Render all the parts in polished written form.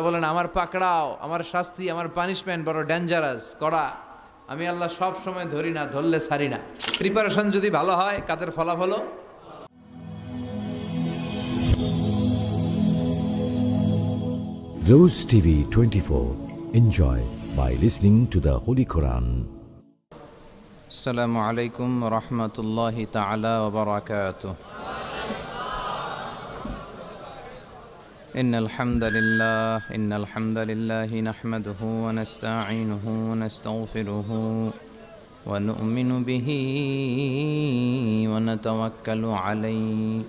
বলেন আমার পাকড়াও, আমার শাস্তি, আমার পানিশমেন্ট বড় ডেঞ্জারাস কড়া। আমি আল্লাহ সব সময় ধরি না, ধরলে ছাড়ি না। প্রিপারেশন যদি ভালো হয়, কাজের ফলাফলও। Rose TV 24. Enjoy by listening to the Holy Quran. السلام عليكم ورحمة الله تعالى وبركاته. إن الحمد لله نحمده ونستعينه ونستغفره ونؤمن به ونتوكل عليه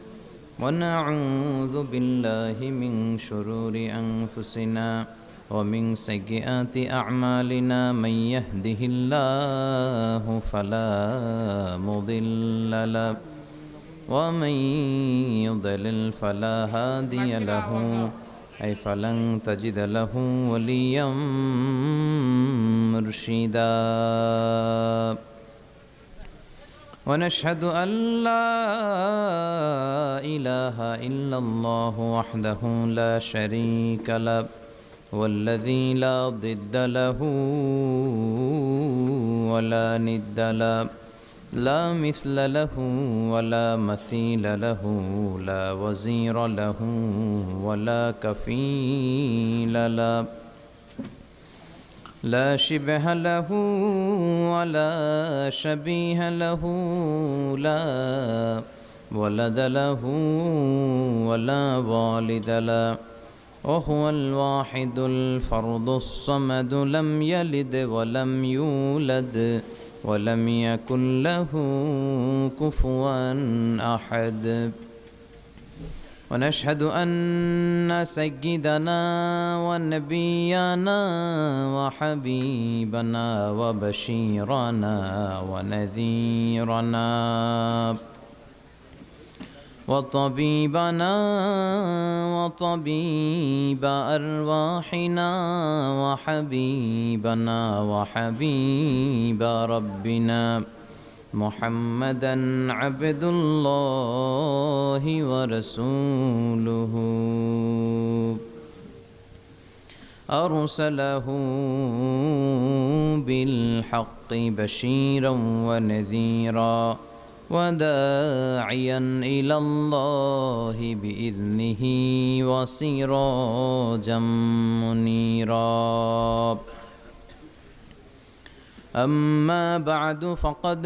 ونعوذ بالله من شرور أنفسنا ومن سيئات أعمالنا. من يهده الله فلا مضل له ومن يضلل فلا هادي له أي فلن تجد له وليا مرشدا. ونشهد أن لا إله إلا الله وحده لا شريك له والذي لا ضد له ولا ند له لا مثل له ولا مثيل له لا وزير له ولا كفيل له لا شبه له ولا شبيه له لا ولد له ولا والد له وهو الواحد الفرد الصمد لم يلد ولم يولد ولم يكن له كفوا أحد. ونشهد أن سيدنا ونبينا وحبيبنا وبشيرنا ونذيرنا وطبيبنا وطبيب أرواحنا وحبيبنا وحبيب ربنا محمدا عبد الله ورسوله أرسله بالحق بشيرا ونذيرا وداعيا إلى الله بإذنه وسراجا منيرا. أما بعد فقد